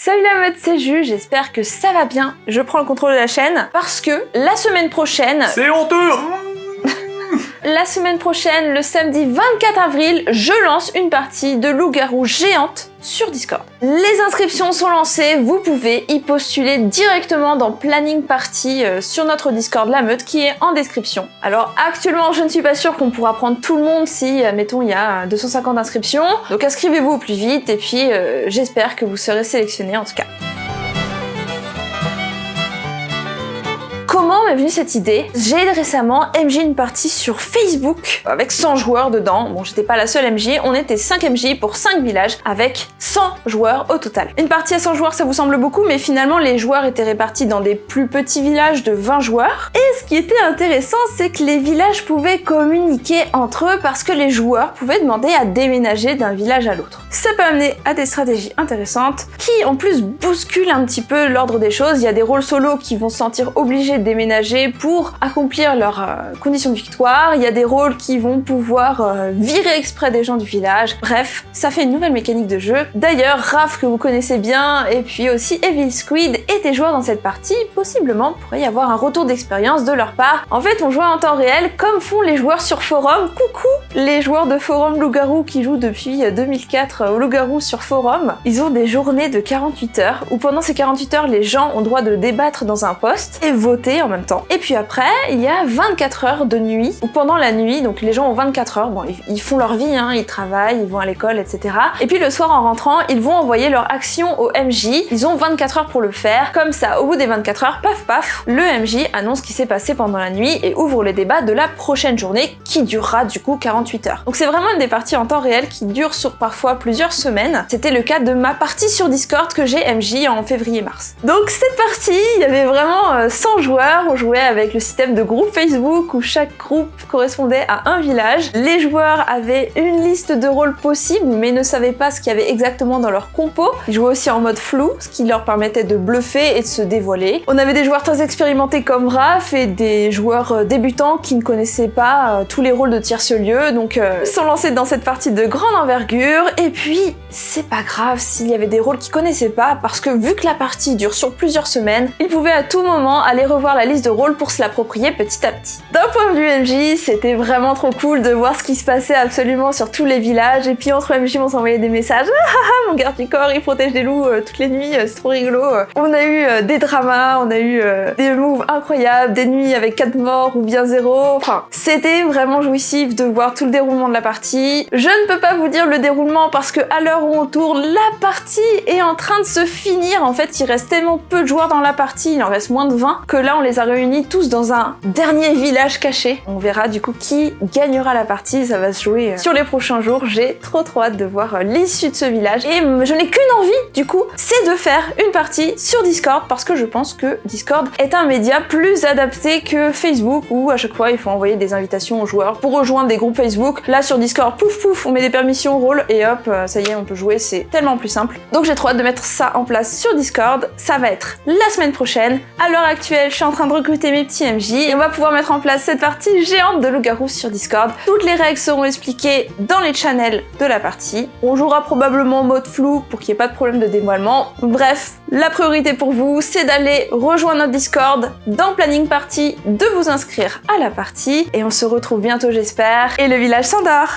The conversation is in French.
Salut la mode, c'est Ju, j'espère que ça va bien. Je prends le contrôle de la chaîne parce que la semaine prochaine... C'est honteux. La semaine prochaine, le samedi 24 avril, je lance une partie de loup-garou géante sur Discord. Les inscriptions sont lancées, vous pouvez y postuler directement dans Planning Party sur notre Discord La Meute qui est en description. Alors actuellement, je ne suis pas sûre qu'on pourra prendre tout le monde si, mettons, il y a 250 inscriptions. Donc inscrivez-vous au plus vite et puis j'espère que vous serez sélectionnés en tout cas. Comment m'est venue cette idée? J'ai récemment MJ une partie sur Facebook avec 100 joueurs dedans. Bon, j'étais pas la seule MJ, on était 5 MJ pour 5 villages avec 100 joueurs au total. Une partie à 100 joueurs, ça vous semble beaucoup, mais finalement les joueurs étaient répartis dans des plus petits villages de 20 joueurs. Et ce qui était intéressant, c'est que les villages pouvaient communiquer entre eux parce que les joueurs pouvaient demander à déménager d'un village à l'autre. Ça peut amener à des stratégies intéressantes qui en plus bousculent un petit peu l'ordre des choses. Il y a des rôles solo qui vont se sentir obligés de déménager pour accomplir leurs conditions de victoire. Il y a des rôles qui vont pouvoir virer exprès des gens du village. Bref, ça fait une nouvelle mécanique de jeu. D'ailleurs, Raph que vous connaissez bien, et puis aussi Evil Squid étaient joueurs dans cette partie. Possiblement pourrait y avoir un retour d'expérience de leur part. En fait, on joue en temps réel comme font les joueurs sur forum. Coucou les joueurs de forum Loup-garou qui jouent depuis 2004 au Loup-garou sur forum. Ils ont des journées de 48 heures où pendant ces 48 heures, les gens ont droit de débattre dans un post et voter en même temps. Et puis après, il y a 24 heures de nuit, ou pendant la nuit, donc les gens ont 24 heures, bon, ils font leur vie, hein, ils travaillent, ils vont à l'école, etc. Et puis le soir en rentrant, ils vont envoyer leur action au MJ, ils ont 24 heures pour le faire, comme ça, au bout des 24 heures, paf paf, le MJ annonce ce qui s'est passé pendant la nuit et ouvre les débats de la prochaine journée, qui durera du coup 48 heures. Donc c'est vraiment une des parties en temps réel qui durent sur parfois plusieurs semaines. C'était le cas de ma partie sur Discord que j'ai MJ en février-mars. Donc cette partie, il y avait vraiment 100 joueurs, on jouait avec le système de groupe Facebook où chaque groupe correspondait à un village. Les joueurs avaient une liste de rôles possibles mais ne savaient pas ce qu'il y avait exactement dans leur compo. Ils jouaient aussi en mode flou, ce qui leur permettait de bluffer et de se dévoiler. On avait des joueurs très expérimentés comme Raph et des joueurs débutants qui ne connaissaient pas tous les rôles de tierce-lieu, donc ils sont lancés dans cette partie de grande envergure. Et puis, c'est pas grave s'il y avait des rôles qu'ils connaissaient pas, parce que vu que la partie dure sur plusieurs semaines, ils pouvaient à tout moment aller revoir la liste de rôles pour se l'approprier petit à petit. D'un point de vue MJ, c'était vraiment trop cool de voir ce qui se passait absolument sur tous les villages, et puis entre MJ on s'envoyait des messages « Ah mon garde du corps, il protège des loups toutes les nuits, c'est trop rigolo ». On a eu des dramas, on a eu des moves incroyables, des nuits avec 4 morts ou bien 0, enfin c'était vraiment jouissif de voir tout le déroulement de la partie. Je ne peux pas vous dire le déroulement parce que à l'heure où on tourne, la partie est en train de se finir. En fait, il reste tellement peu de joueurs dans la partie, il en reste moins de 20, que là on les a réunis tous dans un dernier village caché. On verra du coup qui gagnera la partie, ça va se jouer sur les prochains jours. J'ai trop hâte de voir l'issue de ce village et je n'ai qu'une envie du coup, c'est de faire une partie sur Discord parce que je pense que Discord est un média plus adapté que Facebook où à chaque fois il faut envoyer des invitations aux joueurs pour rejoindre des groupes Facebook. Là sur Discord, pouf pouf, on met des permissions, rôle et hop, ça y est, on peut jouer, c'est tellement plus simple. Donc j'ai trop hâte de mettre ça en place sur Discord, ça va être la semaine prochaine. À l'heure actuelle, je suis en train de recruter mes petits MJ et on va pouvoir mettre en place cette partie géante de loup-garou sur Discord. Toutes les règles seront expliquées dans les channels de la partie. On jouera probablement en mode flou pour qu'il n'y ait pas de problème de dévoilement. Bref, la priorité pour vous, c'est d'aller rejoindre notre Discord dans Planning Party, de vous inscrire à la partie et on se retrouve bientôt j'espère et le village s'endort.